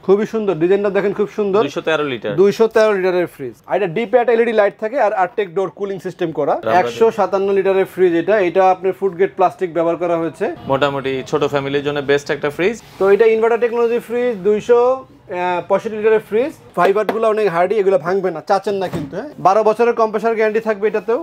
খুবই সুন্দর ডিজাইনটা দেখেন, খুব সুন্দর। 213 লিটারের ফ্রিজ। এটা ডিপ একটা এলইডি লাইট থাকে আর আরটেক ডোর কুলিং সিস্টেম করা। 157 লিটারের ফ্রিজ। এটা আপনার ফুড গ্রেড প্লাস্টিক ব্যবহার করা হয়েছে। মোটামুটি ছোট ফ্যামিলির জন্য বেস্ট একটা ফ্রিজ। তো এটা ইনভার্টার টেকনোলজি ফ্রিজ, 265 লিটারের ফ্রিজ। ফাইবারগুলো অনেক হার্ডি, এগুলো ভাঙবে না, চাচেন না কিন্তু। 12 বছরের কম্প্রেসার গ্যারান্টি থাকবে এটাতেও,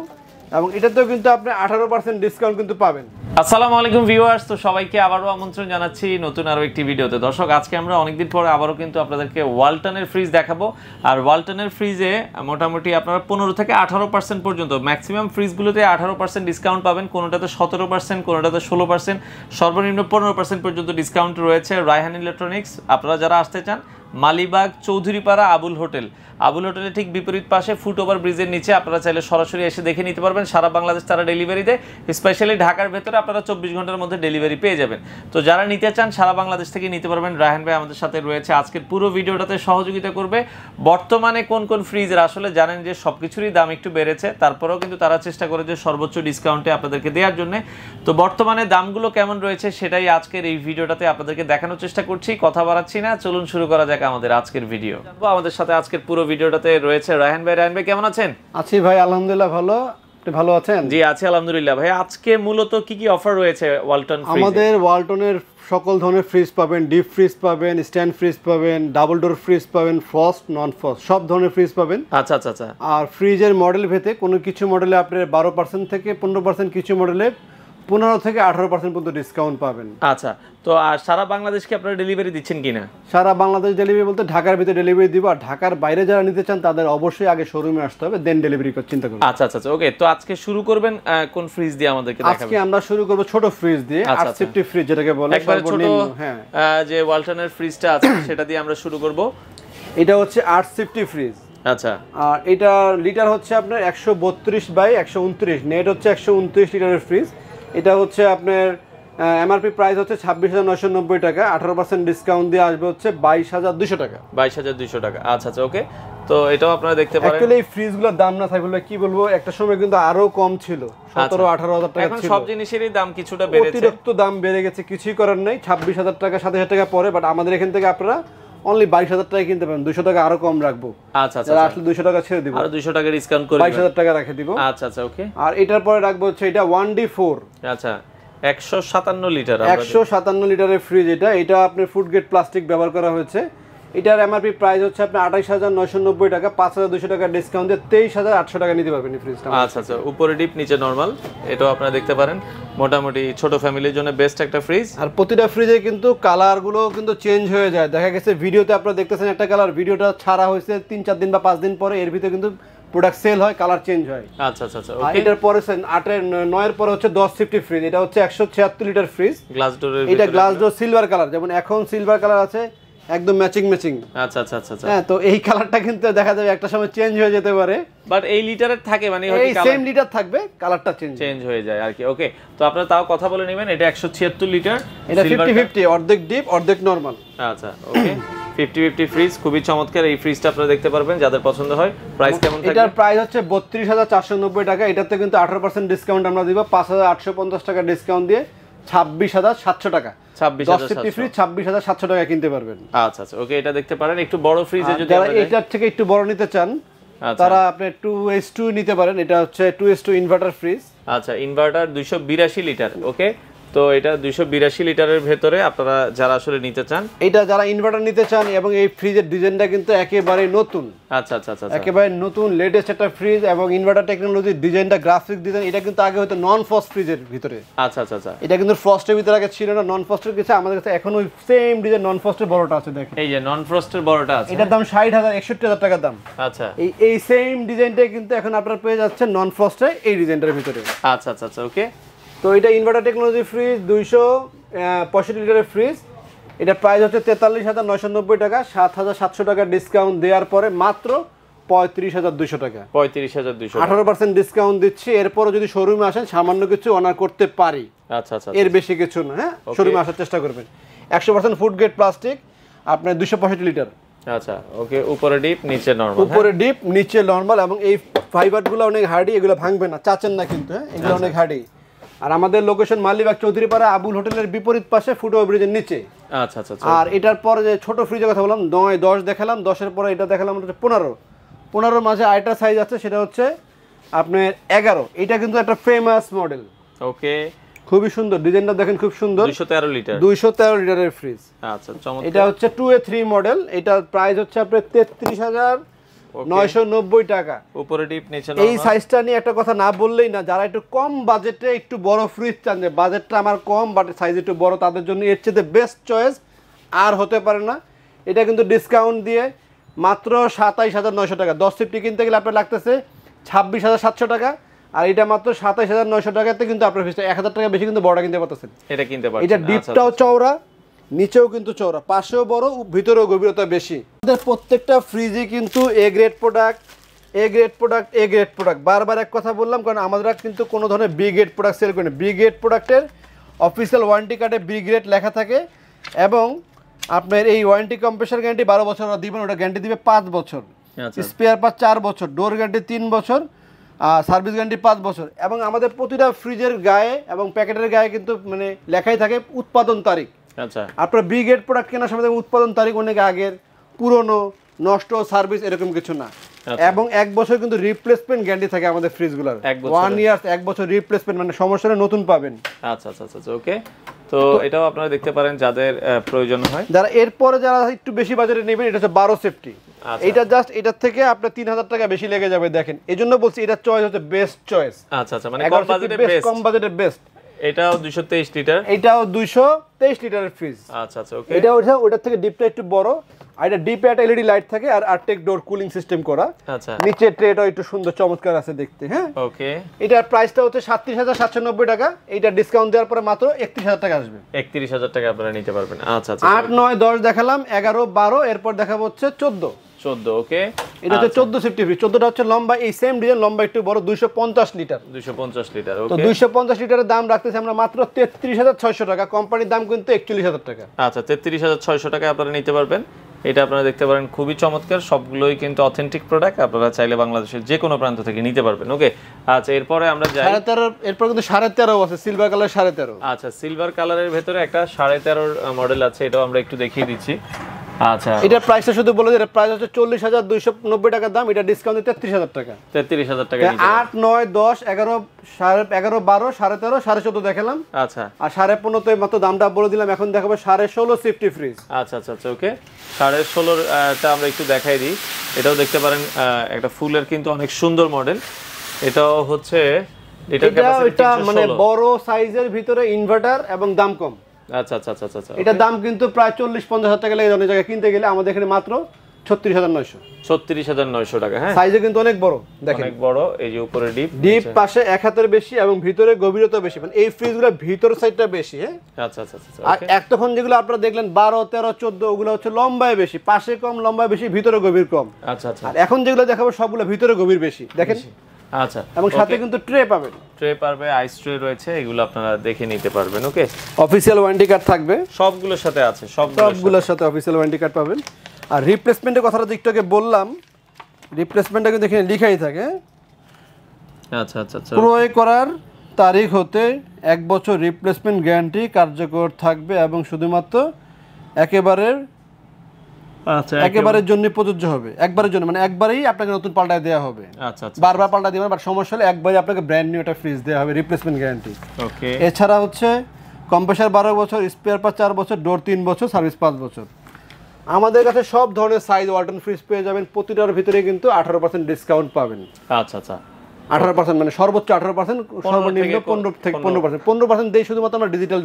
এবং এটাতেও কিন্তু আপনি 18% ডিসকাউন্ট কিন্তু পাবেন। আসসালামু আলাইকুম ভিউয়ার্স, তো সবাইকে আবারও আমন্ত্রণ জানাচ্ছি নতুন আরো একটি ভিডিওতে। দর্শক, আজকে আমরা অনেকদিন পরে আবারও কিন্তু আপনাদেরকে ওয়ালটনের ফ্রিজ দেখাবো। আর ওয়ালটনের ফ্রিজে মোটামুটি আপনারা 15 থেকে 18% পর্যন্ত, ম্যাক্সিমাম ফ্রিজগুলোতে 18% ডিসকাউন্ট পাবেন। কোনোটাতে 17%, কোনোটাতে 16%, সর্বনিম্ন 15% পর্যন্ত ডিসকাউন্ট রয়েছে রায়হান ইলেকট্রনিক্স। আপনারা যারা আসতে চান, মালিবাগ চৌধুরীপাড়া আবুল হোটেলের ঠিক বিপরীত পাশে ফুটওভার ব্রিজের নিচে আপনারা চাইলে সরাসরি এসে দেখে নিতে পারবেন। সারা বাংলাদেশ তারা ডেলিভারি দেয়, স্পেশালি ঢাকার ভেতরে আপনারা 24 ঘন্টার মধ্যে ডেলিভারি পেয়ে যাবেন। তো যারা নিতে চান সারা বাংলাদেশ থেকে নিতে পারবেন। রায়হান ভাই আমাদের সাথে রয়েছে, আজকের পুরো ভিডিওটাতে সহযোগিতা করবে। বর্তমানে কোন কোন ফ্রিজের আসলে জানেন যে সবকিছুরই দাম একটু বেড়েছে, তারপরেও কিন্তু তারা চেষ্টা করে যে সর্বোচ্চ ডিসকাউন্টে আপনাদেরকে দেওয়ার জন্য। তো বর্তমানে দামগুলো কেমন রয়েছে সেটাই আজকের এই ভিডিওটাতে আপনাদেরকে দেখানোর চেষ্টা করছি। কথা বাড়াচ্ছি না, চলুন শুরু করা যাক আমাদের আজকের ভিডিও। আমাদের সাথে আজকের পুরো ভিডিওটাতে রয়েছে রায়হান ভাই। রায়হান ভাই কেমন আছেন? আছি ভাই, আলহামদুলিল্লাহ ভালো। আপনি ভালো আছেন? জি আছি আলহামদুলিল্লাহ। ভাই আজকে মূলত কি কি অফার রয়েছে ওয়ালটন ফ্রিজে? আমাদের ওয়ালটনের সকল ধরনের ফ্রিজ পাবেন, ডিপ ফ্রিজ পাবেন, স্ট্যান্ড ফ্রিজ পাবেন, ডাবল ডোর ফ্রিজ পাবেন, ফ্রস্ট নন ফ্রস্ট সব ধরনের ফ্রিজ পাবেন। আচ্ছা আচ্ছা আচ্ছা। আর ফ্রিজের মডেল ভেদে কোনো কিছু মডেলে আপনার 12% থেকে 15%, কিছু মডেলে 15 থেকে 18% পর্যন্ত ডিসকাউন্ট পাবেন। আচ্ছা, তো আর সারা বাংলাদেশ কি আপনারা ডেলিভারি দিচ্ছেন কিনা? সারা বাংলাদেশ ডেলিভারি বলতে ঢাকার ভিতরে ডেলিভারি দিব, আর ঢাকার বাইরে যারা নিতে চান তাদের অবশ্যই আগে শোরুমে আসতে হবে, দেন ডেলিভারি করার চিন্তা করবেন। আচ্ছা আচ্ছা ওকে। তো আজকে শুরু করবেন কোন ফ্রিজ দিয়ে আমাদেরকে দেখাবেন? আজকে আমরা শুরু করব ছোট ফ্রিজ দিয়ে, 850 ফ্রিজ যেটাকে বলে সর্বনিম্ন। হ্যাঁ, যে ওয়ালটনের ফ্রিজটা আছে সেটা দিয়ে আমরা শুরু করব। এটা হচ্ছে 850 ফ্রিজ। আচ্ছা, আর এটা লিটার হচ্ছে আপনার 132/129, নেট হচ্ছে 129 লিটারের ফ্রিজ। এটা হচ্ছে আপনার এমআরপি প্রাইস হচ্ছে 26,990 টাকা, 18% ডিসকাউন্ট দিয়ে আসবে হচ্ছে 22,200 টাকা। 22,200 টাকা। আচ্ছা আচ্ছা ওকে। তো এটাও আপনারা দেখতে পারেন। অ্যাকচুয়ালি এই ফ্রিজগুলোর দাম না থাকলে কি বলবো, একটা সময় কিন্তু আরো কম ছিল, 17-18 টাকা ছিল। এখন সব জিনিসেরই দাম কিছুটা বেড়েছে, অতিরিক্ত দাম বেড়ে গেছে, কিছুই করার নাই। 26,000 টাকা 27,000 টাকা পরে, বাট আমাদের এখান থেকে আপনারা অনলি 22,000 টাকা কিনতে পারেন। 200 টাকা আরো কম রাখবো। আচ্ছা আচ্ছা, আসলে 200 টাকা ছেড়ে দিব, আর 200 টাকা ডিসকাউন্ট করে 22,000 টাকা রেখে দিব। আচ্ছা আচ্ছা ওকে। আর এটার পরে রাখবো হচ্ছে এটা 1D4। আচ্ছা, 157 লিটার। 157 লিটারের ফ্রিজ। এটা আপনার ফুড গ্রেড প্লাস্টিক ব্যবহার করা হয়েছে। এটার এমআরপি প্রাইস হচ্ছে আপনার 28,990 টাকা, 5,200 টাকা ডিসকাউন্ট দিয়ে 23,800 টাকা নিতে পারবেন এই ফ্রিজটা। আচ্ছা আচ্ছা, উপরে ডিপ নিচে নরমাল, এটাও আপনারা দেখতে পারেন। মোটামুটি ছোট ফ্যামিলির জন্য বেস্ট একটা ফ্রিজ। আর প্রতিটা ফ্রিজে কিন্তু কালারগুলো কিন্তু চেঞ্জ হয়ে যায়। দেখা গেছে ভিডিওতে আপনারা দেখতেছেন একটা কালার, ভিডিওটা ছাড়া হয়েছে 3-4 দিন বা 5 দিন পরে, এর ভিতরে কিন্তু প্রোডাক্ট সেল হয়, কালার চেঞ্জ হয়। আচ্ছা আচ্ছা আচ্ছা ওকে। এটার পরে 9 এর পরে হচ্ছে 1050 ফ্রিজ। এটা হচ্ছে 176 লিটার ফ্রিজ, গ্লাস ডোরের। এটা গ্লাস ডোর সিলভার কালার, যেমন এখন সিলভার কালার আছে, একদম ম্যাচিং। আচ্ছা আচ্ছা আচ্ছা। হ্যাঁ, তো এই কালারটা কিন্তু দেখা যাবে একটা সময় চেঞ্জ হয়ে যেতে পারে, বাট এই লিটারের থাকে, মানে এই সেম লিটার থাকবে, কালারটা চেঞ্জ হয়ে যায় আর কি। ওকে, তো আপনারা তাও কথা বলে নেবেন। এটা 176 লিটার, এটা 50-50, অর্ধেক ডিপ অর্ধেক নরমাল। আচ্ছা ওকে, 50-50 ফ্রিজ, খুবই চমৎকার। এই ফ্রিজটা আপনারা দেখতে পারবেন, যাদের পছন্দ হয়। প্রাইস কেমন থাকবে? এটার প্রাইস হচ্ছে 32,490 টাকা। এটাতে কিন্তু 18% ডিসকাউন্ট আমরা দিব, 5,850 টাকা ডিসকাউন্ট দিয়ে 26,700 টাকা। 1050 ফ্রিজ 26,700 টাকা কিনতে পারবেন। আচ্ছা আচ্ছা ওকে, এটা দেখতে পারেন। একটু বড় ফ্রিজে যদি যারা এটার থেকে একটু বড় নিতে চান তারা আপনি 2S2 নিতে পারেন। এটা হচ্ছে 2S2 ইনভার্টার ফ্রিজ। আচ্ছা, ইনভার্টার 282 লিটার। ওকে, তো এটা 282 লিটারের ভেতরে আপনারা যারা আসলে নিতে চান, এটা যারা ইনভার্টার নিতে চান, এবং এই ফ্রিজের ডিজাইনটা কিন্তু একেবারে নতুন। আচ্ছা আচ্ছা আচ্ছা, একেবারে নতুন লেটেস্ট একটা ফ্রিজ, এবং ইনভার্টার টেকনোলজির ডিজাইনটা, গ্রাফিক্স ডিজাইন, এটা কিন্তু আগে হয়তো নন ফ্রস্ট ফ্রিজের ভিতরে। আচ্ছা আচ্ছা আচ্ছা, এটা কিন্তু ফ্রস্টের ভিতরে আগে ছিল না, নন ফ্রস্টের কিছু আমাদের কাছে এখন ওই সেম ডিজাইন নন ফ্রস্টের বড়টা আছে। দেখেন, এই যে নন ফ্রস্টের বড়টা আছে, এটার দাম 60,000-61,000 টাকা দাম। আচ্ছা, এই সেম ডিজাইনটাই কিন্তু এখন আপনারা পেয়ে যাচ্ছেন নন ফ্রস্টে এই ডিজাইনটার ভিতরে। আচ্ছা আচ্ছা আচ্ছা ওকে। তো এটা ইনভার্টার টেকনোলজি ফ্রিজ, 265 লিটারের ফ্রিজ। এটা প্রাইস হচ্ছে 43,990 টাকা, 7,700 টাকা ডিসকাউন্ট দেওয়ার পরে মাত্র 35,200 টাকা। 35,200, 18% ডিসকাউন্ট দিচ্ছি। এরপরও যদি শোরুমে আসেন সামান্য কিছু অনার করতে পারি। আচ্ছা আচ্ছা, এর বেশি কিছু না। হ্যাঁ, শোরুমে আসার চেষ্টা করবেন। 100% ফুড গ্রেড প্লাস্টিক, আপনার 265 লিটার। আচ্ছা ওকে, উপরে ডিপ নিচে নরমাল। উপরে ডিপ নিচে নরমাল, এবং এই ফাইবারগুলো অনেক হার্ডি, এগুলো ভাঙবে না, চাচেন না কিন্তু। হ্যাঁ, এগুলো অনেক হার্ডি। আর আমাদের লোকেশন মালিবাগ চৌধুরীপাড়া আবুল হোটেলের বিপরীত পাশে ফুটওভার ব্রিজের নিচে। আচ্ছা আচ্ছা। আর এটার পরে যে ছোট ফ্রিজের কথা বললাম 9 10 দেখালাম, 10-এর পরে এটা দেখালাম হচ্ছে 15 মাঝে আরেকটা সাইজ আছে সেটা হচ্ছে আপনার 11। এটা কিন্তু একটা ফেমাস মডেল। ওকে, খুবই সুন্দর, ডিজাইনটা দেখেন খুব সুন্দর। 213 লিটারের ফ্রিজ। আচ্ছা চমৎকার। এটা হচ্ছে 2A3 মডেল। এটার প্রাইস হচ্ছে আপনার 33,990 টাকা। উপরে ডিপ নিচে। এই সাইজটা নিয়ে একটা কথা না বললেই না, যারা একটু কম বাজেটে একটু বড় ফ্রিজ চান, যে বাজেটটা আমার কম বাট সাইজ একটু বড়, তাদের জন্য এর চেয়ে বেস্ট চয়েস আর হতে পারে না। এটা কিন্তু ডিসকাউন্ট দিয়ে মাত্র 27,900 টাকা। 10 সিফটি কিনতে গেলে আপনার লাগতেছে 26,700 টাকা, আর এটা মাত্র 27,900 টাকাতে কিন্তু আপনার ফ্রিজটা 1,000 টাকা বেশি কিন্তু বড়টা কিনতে পারতেছেন। এটা কিনতে পারছেন। এটা ডিপটাও চওড়া, নিচেও কিন্তু চওড়া, পাশেও বড়, ভিতরেও গভীরতা বেশি। আমাদের প্রত্যেকটা ফ্রিজই কিন্তু A grade product, A grade product, A grade product. বারবার এক কথা বললাম, কারণ আমরা কিন্তু কোনো ধরনের বি গ্রেড প্রোডাক্ট সেল করি না। বি গ্রেড প্রোডাক্টের অফিসিয়াল ওয়ারেন্টি কার্ডে বি গ্রেড লেখা থাকে, এবং আপনার এই ওয়ারেন্টি কম্প্রেসার গ্যারান্টি 12 বছর দিবেন, ওটা গ্যারান্টি দিবে 5 বছর, স্পেয়ার পার্ট 4 বছর, ডোর গ্যারান্টি 3 বছর, সার্ভিস গ্যারান্টি 5 বছর। এবং আমাদের প্রতিটা ফ্রিজের গায়ে এবং প্যাকেটের গায়ে কিন্তু মানে লেখাই থাকে উৎপাদন তারিখ। আচ্ছা, আপনার বি গ্রেড প্রোডাক্ট কেনার সময় উৎপাদন তারিখ অনেক আগের, পুরনো, নষ্ট, সার্ভিস এরকম কিছু না। এবং 1 বছর কিন্তু রিপ্লেসমেন্ট গ্যারান্টি থাকে আমাদের ফ্রিজগুলোর। 1 ইয়ার 1 বছর রিপ্লেসমেন্ট, মানে সমস্যা হলে নতুন পাবেন। আচ্ছা আচ্ছা আচ্ছা, ওকে। তো এটাও আপনারা দেখতে পারেন যাদের প্রয়োজন হয়। যারা এরপরে যারা একটু বেশি বাজারে নেবেন, এটা হচ্ছে 12 সেফটি। এটা জাস্ট এটার থেকে আপনার 3,000 টাকা বেশি লেগে যাবে। দেখেন, এজন্য বলছি এটা চয়েস হচ্ছে বেস্ট চয়েস। আচ্ছা আচ্ছা, মানে কম বাজেটে বেস্ট, কম বাজেটে বেস্ট। এটাও 223 লিটার, এটাও 223 লিটারের ফ্রিজ। আচ্ছা আচ্ছা, ওকে। এটা ওটার থেকে ডিপটা একটু বড়, আর এটা ডিপে একটা এলইডি লাইট থাকে, আর আরটেক ডোর কুলিং সিস্টেম করা। আচ্ছা, নিচে ট্রেটাও একটু সুন্দর চমৎকার আছে দেখতে। হ্যাঁ, ওকে। এটার প্রাইসটা হচ্ছে 37,790 টাকা। এটা ডিসকাউন্ট দেওয়ার পরে মাত্র 31,000 টাকা আসবে। 31,000 টাকা আপনারা নিতে পারবেন। আচ্ছা আচ্ছা, 8 9 10 দেখালাম, 11 12, এরপর দেখাবো হচ্ছে 14। ওকে। এটা হচ্ছে 14 সিফটি ফ্রিজ। 14টা হচ্ছে লম্বা, এই সেম ডিজাইন, লম্বা একটু বড়, 250 লিটার। 250 লিটার, ওকে। তো 250 লিটারের দাম রাখতেছি আমরা মাত্র 33,600 টাকা। কোম্পানির দাম কিন্তু 41,000 টাকা। আচ্ছা, 33,600 টাকায় আপনারা নিতে পারবেন। এটা আপনারা দেখতে পারেন, খুবই চমৎকার, সবগুলোই কিন্তু অথেন্টিক প্রোডাক্ট। আপনারা চাইলে বাংলাদেশের যে কোনো প্রান্ত থেকে নিতে পারবেন। ওকে, আচ্ছা, এরপরে আমরা যাই 13.5। এরপর কিন্তু 13.5 আছে, সিলভার কালার 13.5। আচ্ছা, সিলভার কালারের ভেতরে একটা 13.5 মডেল আছে, এটাও আমরা একটু দেখিয়ে দিচ্ছি। আচ্ছা, এটা প্রাইসটা শুধু বলে দিই, প্রাইস হচ্ছে 40,290 টাকা দাম। এটা ডিসকাউন্ট 33,000 টাকা। 33,000 টাকা। 8 9 10 11 11 12 13.5 14.5 দেখালাম। আচ্ছা, আর 15.5 তো মাত্র দামটা বলে দিলাম। এখন দেখাবো 16.5 সিফটি ফ্রিজ। আচ্ছা আচ্ছা আচ্ছা, ওকে। 16.5টা আমরা একটু দেখাই দিই। এটাও দেখতে পারেন, একটা ফুলের কিন্তু অনেক সুন্দর মডেল। এটাও হচ্ছে লিটার ক্যাপাসিটি 316, মানে বড় সাইজের ভিতরে ইনভার্টার এবং দাম কম। আচ্ছা আচ্ছা আচ্ছা আচ্ছা, এটা দাম কিন্তু প্রায় 40-50 টাকা লেগে অনেক জায়গায় কিনতে গেলে, আমাদের এখানে মাত্র 36,900। 36,900 টাকা। হ্যাঁ, সাইজে কিন্তু অনেক বড়, দেখেন অনেক বড়। এই যে উপরে ডিপ পাশে 1 হাতের বেশি এবং ভিতরে গভীরতা বেশি, মানে এই ফ্রিজগুলো ভিতর সাইডটা বেশি। হ্যাঁ, আচ্ছা আচ্ছা আচ্ছা, আর এতক্ষণ যেগুলো আপনারা দেখলেন 12 13 14, ওগুলো হচ্ছে লম্বায় বেশি, পাশে কম, লম্বায় বেশি, ভিতরে গভীর কম। আচ্ছা আচ্ছা, আর এখন যেগুলো দেখাবো সবগুলো ভিতরে গভীর বেশি, দেখেন। আচ্ছা, এবং সাথে কিন্তু ট্রে পাবেন, আইস ট্রে রয়েছে, এগুলো আপনারা দেখে নিতে পারবেন। ওকে, অফিশিয়াল ওয়ারেন্টি কার্ড থাকবে সবগুলোর সাথে আছে, সবগুলোর সাথে অফিশিয়াল ওয়ারেন্টি কার্ড পাবেন। আর রিপ্লেসমেন্টের কথাটা একটু আগে বললাম, রিপ্লেসমেন্টটা কিন্তু এখানে লেখাই থাকে। আচ্ছা আচ্ছা আচ্ছা, ক্রয় করার তারিখ হতে 1 বছর রিপ্লেসমেন্ট গ্যারান্টি কার্যকর থাকবে, এবং শুধুমাত্র একেবারের জন্য প্রযোজ্য হবে। একবারের জন্য মানে একবারেই আপনাকে নতুন পাল্টায় দেওয়া হবে। আচ্ছা আচ্ছা, বারবার পাল্টা দিবেন, বাট সমস্যা হলে একবারে আপনাকে ব্র্যান্ড নিউ একটা ফ্রিজ দেওয়া হবে, রিপ্লেসমেন্ট গ্যারান্টি। ওকে। এছাড়া হচ্ছে কম্প্রেসার 12 বছর, স্পেয়ার পার্ট 4 বছর, ডোর 3 বছর, সার্ভিস 5 বছর। আমাদের কাছে সব ধরনের সাইজ ওয়ালটন ফ্রিজ পেয়ে যাবেন। প্রতিটার ভিতরে কিন্তু 18% ডিসকাউন্ট পাবেন। আচ্ছা আচ্ছা, 18% মানে সর্বোচ্চ 18%, সর্বনিম্ন 15 থেকে 15% দেই শুধুমাত্র আমরা ডিজিটাল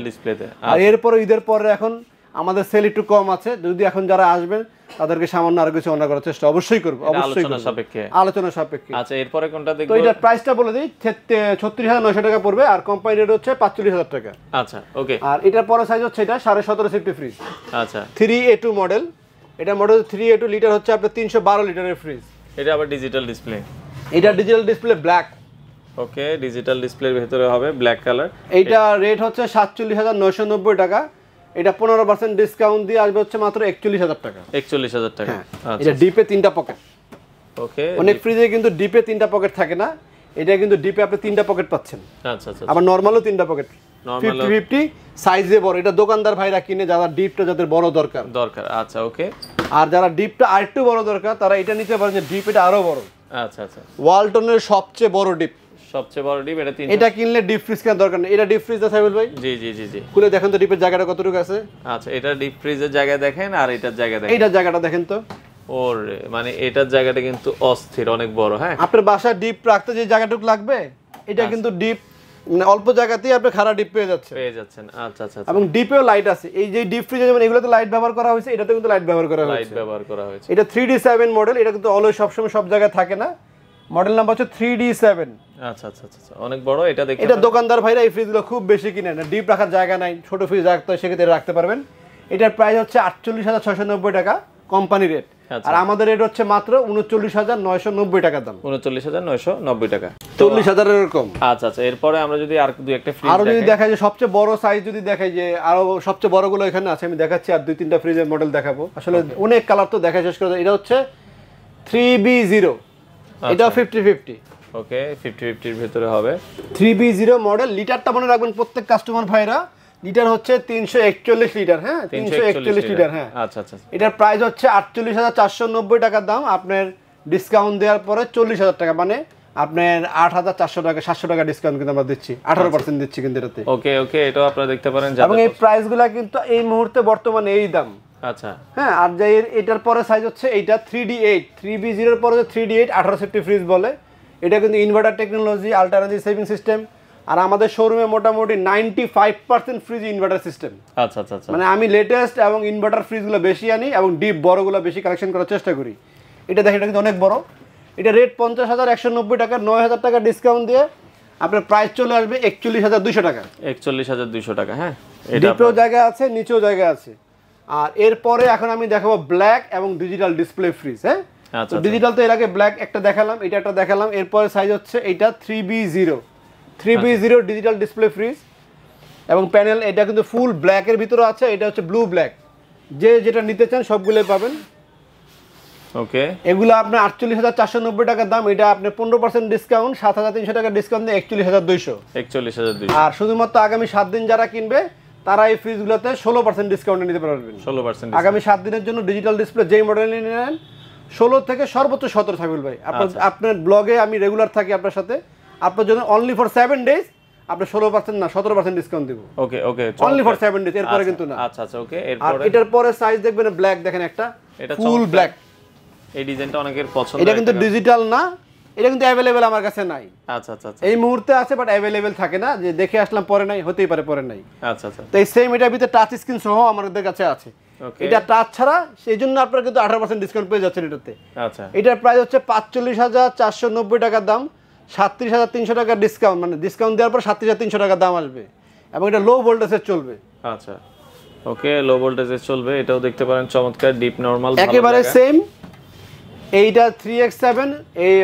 ডিসপ্লেতে। আর এরপরে ঈদের পরে এখন আমাদের সেল একটু কম আছে, যদি এখন যারা আসবেন তাদেরকে সামান্য আরো কিছু অনার করার চেষ্টা অবশ্যই করব, আলোচনা সাপেক্ষে। আচ্ছা, এরপরে কোনটা দেখব? তো এটার প্রাইসটা বলে দিই, 36,900 টাকা পড়বে, আর কোম্পানি রেট হচ্ছে 45,000 টাকা। আচ্ছা, ওকে। আর এটার পরে সাইজ হচ্ছে এটা 17.5 সিফটি ফ্রিজ। আচ্ছা, 3A2 মডেল। এটা মডেল 3A2, লিটার হচ্ছে আপনার 312 লিটারের ফ্রিজ। এটা আবার ডিজিটাল ডিসপ্লে। এটা ডিজিটাল ডিসপ্লে ব্ল্যাক। ওকে, ডিজিটাল ডিসপ্লের ভিতরে হবে ব্ল্যাক কালার। এইটা রেট হচ্ছে 47,990 টাকা। এটা 15% ডিসকাউন্ট দিয়ে আসবে হচ্ছে মাত্র 41,000 টাকা। 41,000 টাকা। এটা ডিপে 3টা পকেট। ওকে, অনেক ফ্রিজে কিন্তু ডিপে 3টা পকেট থাকে না, এটা কিন্তু ডিপে আপনি 3টা পকেট পাচ্ছেন। আচ্ছা আচ্ছা, আবার নরমালও 3টা পকেট, 50-50 সাইজে বড়। এটা দোকানদার ভাইরা কিনে যারা ডিপটা যাদের বড় দরকার। আচ্ছা ওকে। আর যারা ডিপটা আরেকটু বড় দরকার তারা এটা নিতে পারেন, যে ডিপ এটা আরো বড়। আচ্ছা আচ্ছা, ওয়ালটনের সবচেয়ে বড় ডিপ, সবচেয়ে বড় ডিপ এটা 3। এটা কিনলে ডিপ ফ্রিজ কেনার দরকার নেই। এটা ডিপ ফ্রিজ আছে সাইফুল ভাই? জি জি জি জি, খুলে দেখেন তো ডিপের জায়গাটা কতটুকু আছে। আচ্ছা, এটা ডিপ ফ্রিজের জায়গা দেখেন আর এটার জায়গা দেখেন। এইটার জায়গাটা দেখেন তো। ওরে মানে এটার জায়গাটা কিন্তু অস্থির, অনেক বড়। হ্যাঁ, আপনার বাসায় ডিপ রাখতে যে জায়গাটুকু লাগবে এটা কিন্তু ডিপ মানে অল্প জায়গাতেই আপনি খাড়া ডিপ পেয়ে যাচ্ছেন। আচ্ছা আচ্ছা, এবং ডিপেও লাইট আছে। এই যে ডিপ ফ্রিজে যেমন এগুলোতে লাইট ব্যবহার করা হয়েছে, এটাতে কিন্তু লাইট ব্যবহার করা হয়েছে। এটা 3D7 মডেল। এটা কিন্তু অলওয়েজ সবসময় সব জায়গায় থাকে না। মডেল নাম্বার হচ্ছে 3D7। আচ্ছা আচ্ছা আচ্ছা, অনেক বড়। এটা দেখতে এটা দোকানদার ভাইরা এই ফ্রিজগুলো খুব বেশি কিনে না, ডিপ রাখার জায়গা নাই, ছোট ফ্রিজ রাখতে হয়, সেক্ষেত্রে রাখতে পারবেন। এটার প্রাইস হচ্ছে 48,690 টাকা কোম্পানি রেট। আর আমাদের রেট হচ্ছে মাত্র 39,990 টাকা দাম। 39,990 টাকা, 40,000 এরকম। আচ্ছা আচ্ছা, এরপরে আমরা যদি আর দুই একটা ফ্রিজ আরো যদি দেখাই যে সবচেয়ে বড় সাইজ, যদি দেখাই যে আরো সবচেয়ে বড়গুলো এখানে আছে, আমি দেখাচ্ছি। আর 2-3টা ফ্রিজের মডেল দেখাবো। আসলে অনেক কালার তো দেখা শেষ করে। এটা হচ্ছে 3B0, এটাও 50-50। ওকে, 50-50 এর ভিতরে হবে। 3B0 model. লিটারটা মনে রাখবেন প্রত্যেক কাস্টমার ভাইরা, লিটার হচ্ছে 341 লিটার। হ্যাঁ, 341 লিটার। হ্যাঁ, আচ্ছা আচ্ছা। এটার প্রাইস হচ্ছে 48,490 টাকার দাম। আপনার ডিসকাউন্ট দেওয়ার পরে 40,000 টাকা, মানে আপনার 8,400 টাকা, 700 টাকা ডিসকাউন্ট কিন্তু আমরা দিচ্ছি, 18% দিচ্ছি কিন্তু এটাতে। ওকে ওকে, এটাও আপনারা দেখতে পারেন। এবং এই প্রাইসগুলো কিন্তু এই মুহূর্তে বর্তমানে এই দাম। আচ্ছা, হ্যাঁ। আর যে এটার পরে সাইজ হচ্ছে এইটা 3D8, 3B0 এর পরে 3D8 18 সেফটি ফ্রিজ বলে। এটা কিন্তু inverter technology, ultra energy saving system. আর আমাদের শোরুমে মোটামুটি 95% ফ্রিজ ইনভার্টার সিস্টেম। আচ্ছা আচ্ছা, মানে আমি লেটেস্ট এবং ইনভার্টার ফ্রিজগুলো বেশি আনি এবং ডিপ বড়গুলো বেশি কালেকশন করার চেষ্টা করি। এটা দেখেন, এটা কিন্তু অনেক বড়। এটা রেট 50,190 টাকা, 9,000 টাকা ডিসকাউন্ট দিয়ে আপনার প্রাইস চলে আসবে 41,200 টাকা। 41,200 টাকা। হ্যাঁ, ডিপেও জায়গা আছে, নিচেও জায়গা আছে। আর এরপরে এখন আমি দেখাবো ব্ল্যাক এবং ডিজিটাল ডিসপ্লে ফ্রিজ। হ্যাঁ, আচ্ছা, ডিজিটাল তো এর আগে ব্ল্যাক একটা দেখালাম, এটা একটা দেখালাম। এরপরে সাইজ হচ্ছে এইটা 3B0 ডিজিটাল ডিসপ্লে ফ্রিজ এবং প্যানেল। এটা কিন্তু ফুল ব্ল্যাকের ভিতরে আছে, এটা হচ্ছে ব্লু ব্ল্যাক। যে যেটা নিতে চান সবগুলোই পাবেন। ওকে, এগুলো আপনার 48,490 টাকার দাম। এটা আপনার 15% ডিসকাউন্ট, 7,300 টাকা ডিসকাউন্ট দিয়ে 41,200। আর শুধুমাত্র আগামী 7 দিন যারা কিনবে তারা এই ফ্রিজগুলোতে 16% ডিসকাউন্টে নিতে পারবেন। 16% আগামী 7 দিনের জন্য ডিজিটাল ডিসপ্লে যেই মডেল নেন 16 থেকে সর্বোচ্চ 17 থাকবে ভাই। আপনার ব্লগে আমি রেগুলার থাকি আপনার সাথে। আপনার জন্য অনলি ফর 7 ডেজ আপনি 16% না 17% ডিসকাউন্ট দিব। ওকে ওকে, অনলি ফর 7 ডেজ, এরপরে কিন্তু না। আচ্ছা আচ্ছা, ওকে। আর এটার পরে সাইজ দেখবেন ব্ল্যাক, দেখেন একটা ফুল ব্ল্যাক। এই ডিজাইনটা অনেকের পছন্দ। এটা কিন্তু ডিজিটাল না, এটা কিন্তু অ্যাভেলেবেল আমার কাছে নাই। আচ্ছা আচ্ছা, এই মুহূর্তে আছে বাট অ্যাভেলেবেল থাকে না, যে দেখে আসলাম পরে নাই, হতেই পারে পরে নাই। আচ্ছা আচ্ছা, তো এই সেম এটার ভিতরে টাচ স্ক্রিন সহ আমাদের কাছে আছে। এটা টাচ ছাড়া, সেই জন্য আপনারা কিন্তু 18% ডিসকাউন্ট পেয়ে যাচ্ছেন এটাতে। আচ্ছা, এটার প্রাইস হচ্ছে 45,490 টাকার দাম, 37,300 টাকা ডিসকাউন্ট, মানে ডিসকাউন্ট দেওয়ার পর 37,300 টাকা দাম আসবে। এবং এটা লো ভোল্টেজের চলবে। আচ্ছা ওকে, লো ভোল্টেজে চলবে। এটাও দেখতে পারেন, চমৎকার ডিপ নরমাল একেবারে সেম। এইটা 3X7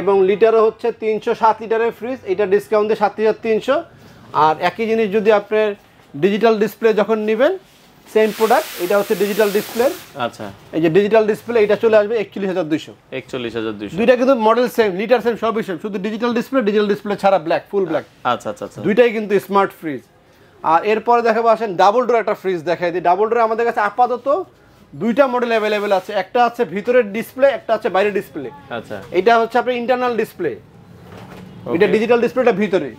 এবং লিটারও হচ্ছে 307 লিটারের ফ্রিজ। এটা ডিসকাউন্ট দিয়ে 7,300। আর একই জিনিস যদি আপনার ডিজিটাল ডিসপ্লে যখন নেবেন, সেম প্রোডাক্ট, এটা হচ্ছে ডিজিটাল ডিসপ্লে। আচ্ছা, এই যে ডিজিটাল ডিসপ্লে এটা চলে আসবে 41,200। 41,200। দুইটা কিন্তু মডেল সেম, লিটার সেম, সবই সেম, শুধু ডিজিটাল ডিসপ্লে ছাড়া ব্ল্যাক, ফুল ব্ল্যাক। আচ্ছা আচ্ছা আচ্ছা, দুইটাই কিন্তু স্মার্ট ফ্রিজ। আর এরপরে দেখাবো, আসেন ডাবল ডোর একটা ফ্রিজ দেখাই দিই। ডাবল ডোর আমাদের কাছে আপাতত দুইটা মডেল অ্যাভেলেবেল আছে। একটা আছে ভিতরের ডিসপ্লে, একটা আছে বাইরের ডিসপ্লে। আচ্ছা, এটা হচ্ছে আপনার ইন্টারনাল ডিসপ্লে, এটা ডিজিটাল ডিসপ্লেটা ভিতরে।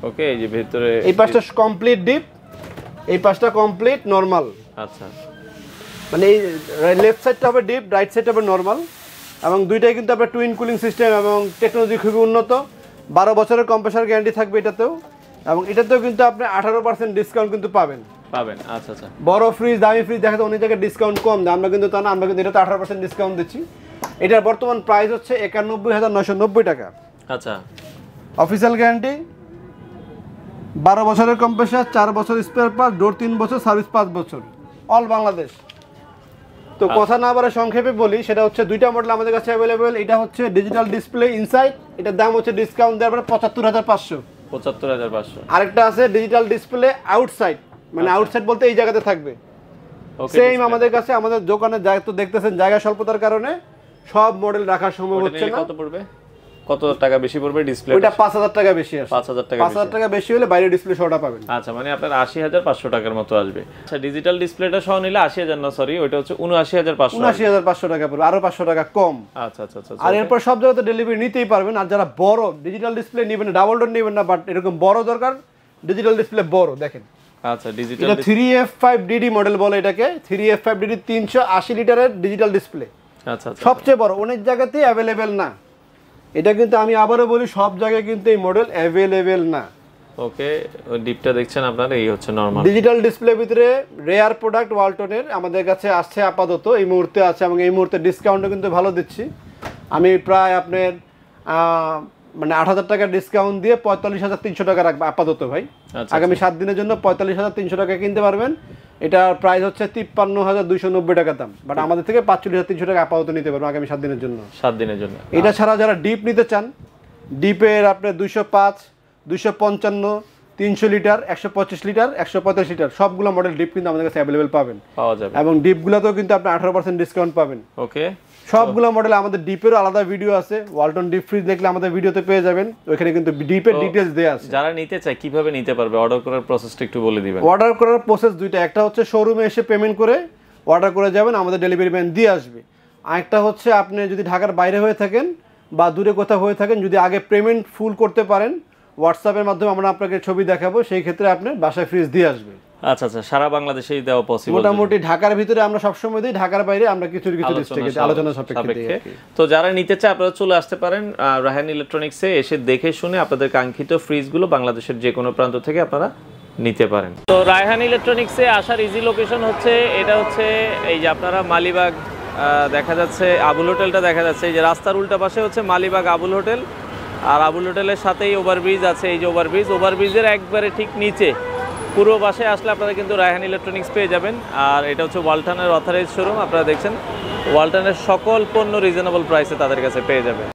ওকে, এই যে ভিতরে এই পাশটা কমপ্লিট ডিপ, এই পাশটা কমপ্লিট নরমাল। আচ্ছা, মানে এই লেফট সাইডটা হবে ডিপ, রাইট সাইডটা হবে নরমাল। এবং দুইটাই কিন্তু আপনার টুইন কুলিং সিস্টেম এবং টেকনোলজি খুবই উন্নত। 12 বছরের কম্প্রেসার গ্যারান্টি থাকবে এটাতেও। এবং এটাতেও কিন্তু আপনি 18% ডিসকাউন্ট কিন্তু পাবেন। আচ্ছা আচ্ছা, বড় ফ্রিজ, দামি ফ্রিজ দেখাতে অনেক জায়গায় ডিসকাউন্ট কম দেয়, আমরা কিন্তু তা না, আমরা কিন্তু এটাতে 18% ডিসকাউন্ট দিচ্ছি। এটার বর্তমান প্রাইস হচ্ছে 91,990 টাকা। আচ্ছা, অফিসিয়াল গ্যারান্টি, 12 বছরের কম্প্রেসার, 4 বছর স্পেয়ার পার্ট, ডোর 3 বছর, সার্ভিস 5 বছর, অল বাংলাদেশ। তো কথা না বলে সংক্ষেপে বলি, সেটা হচ্ছে দুইটা মডেল আমাদের কাছে অ্যাভেলেবেল। এটা হচ্ছে ডিজিটাল ডিসপ্লে ইনসাইড, এটার দাম হচ্ছে ডিসকাউন্ট দেওয়ার পরে 75,500। 75,500। আরেকটা আছে ডিজিটাল ডিসপ্লে আউটসাইড, মানে আউটসাইড বলতে এই জায়গাতে থাকবে। সেম আমাদের কাছে, আমাদের দোকানে তো দেখতেছেন জায়গা স্বল্পতার কারণে সব মডেল রাখা সম্ভব হচ্ছে না। কত পড়বে? কত টাকা বেশি পড়বে ডিসপ্লে? ওটা 5000 টাকা বেশি আসে। 5000 টাকা 5000 টাকা বেশি হলে বাইরে ডিসপ্লে সহটা পাবেন। আচ্ছা, মানে আপনার 80500 টাকার মতো আসবে। আচ্ছা, ডিজিটাল ডিসপ্লেটা সহ নিলে 80000 না, সরি, ওইটা হচ্ছে 79500। 79500 টাকা পড়বে, আরো 500 টাকা কম। আচ্ছা আচ্ছা আচ্ছা। আর এরপর সব জায়গাতে ডেলিভারি নিতেই পারবেন। আর যারা বড় ডিজিটাল ডিসপ্লে নেবেন না, ডাবল ডোর নেবেন না, বাট এরকম বড় দরকার, ডিজিটাল ডিসপ্লে বড় দেখেন। আচ্ছা, ডিজিটাল এটা 3F5DD মডেল বলে এটাকে। 3F5DD 380 লিটারের ডিজিটাল ডিসপ্লে। আচ্ছা আচ্ছা, সবচেয়ে বড়, অনেক জায়গাতেই অ্যাভেলেবেল না এটা, কিন্তু আমি আবারও বলি সব জায়গায় কিন্তু এই মডেল অ্যাভেলেবেল না। ওকে, ওই ডিপটা দেখছেন আপনারা, এই হচ্ছে নরমাল ডিজিটাল ডিসপ্লে ভিতরে রেয়ার প্রোডাক্ট ওয়ালটনের আমাদের কাছে আসছে আপাতত এই মুহূর্তে আছে, এবং এই মুহূর্তে ডিসকাউন্টও কিন্তু ভালো দিচ্ছি। আমি প্রায় আপনার মানে 8000 টাকা ডিসকাউন্ট দিয়ে 45300 টাকা রাখবো আপাতত ভাই। আগামী 7 দিনের জন্য 45300 টাকা কিনতে পারবেন। এটার প্রাইস হচ্ছে 53290 টাকা দাম, বাট আমাদের থেকে 45300 টাকা আপাতত নিতে পারবেন আগামী 7 দিনের জন্য। 7 দিনের জন্য। এটা ছাড়া যারা ডিপ নিতে চান, ডিপের আপনার 205, 255, 300 লিটার, 125 লিটার, 145 লিটার সবগুলো মডেল ডিপ কিন্তু আমাদের কাছে অ্যাভেলেবেল পাবেন, পাওয়া যাবে। এবং ডিপগুলোতেও কিন্তু আপনি 18% ডিসকাউন্ট পাবেন। ওকে, সবগুলো মডেল আমাদের ডিপেরও আলাদা ভিডিও আছে, ওয়ালটন ডিপ ফ্রিজ দেখলে আমাদের ভিডিওতে পেয়ে যাবেন, ওইখানে কিন্তু ডিপের ডিটেইলস দেয়া আছে। যারা নিতে চায় কিভাবে নিতে পারবে, অর্ডার করার প্রসেসটা একটু বলে দিবেন। অর্ডার করার প্রসেস দুইটা, একটা হচ্ছে শোরুমে এসে পেমেন্ট করে অর্ডার করে যাবেন, আমাদের ডেলিভারি ম্যান দিয়ে আসবে। আরেকটা হচ্ছে আপনি যদি ঢাকার বাইরে হয়ে থাকেন বা দূরে কোথাও হয়ে থাকেন, যদি আগে পেমেন্ট ফুল করতে পারেন, হোয়াটসঅ্যাপের মাধ্যমে আমরা আপনাকে ছবি দেখাবো, সেই ক্ষেত্রে আপনি বাসায় ফ্রিজ দিয়ে আসবে। আচ্ছা আচ্ছা, সারা বাংলাদেশেই দেওয়া পসিবল? মোটামুটি ঢাকার ভিতরে আমরা সবসময় দিই, ঢাকার বাইরে আমরা কিছু কিছু ডিস্ট্রিক্টে আলোচনা সাপেক্ষে। তো যারা নিতে চায় আপনারা চলে আসতে পারেন রায়হান ইলেকট্রনিক্সে, এসে দেখে শুনে আপনাদের কাঙ্ক্ষিত ফ্রিজগুলো বাংলাদেশের যে কোনো প্রান্ত থেকে আপনারা নিতে পারেন। তো রায়হান ইলেকট্রনিক্সে আসার ইজি লোকেশন হচ্ছে, এটা হচ্ছে এই যে আপনারা মালিবাগ দেখা যাচ্ছে, আবুল হোটেলটা দেখা যাচ্ছে, এই যে রাস্তার উল্টা পাশে হচ্ছে মালিবাগ আবুল হোটেল, আর আবুল হোটেলের সাথেই ওভারব্রিজ আছে, এই যে ওভারব্রিজের একবারে ঠিক নিচে পূর্ব পাশে আসলে আপনারা কিন্তু রায়হান ইলেকট্রনিক্স পেয়ে যাবেন। আর এটা হচ্ছে ওয়ালটনের অথরাইজড শোরুম, আপনারা দেখছেন ওয়ালটনের সকল পণ্য রিজনেবল প্রাইসে তাদের কাছে পেয়ে যাবেন।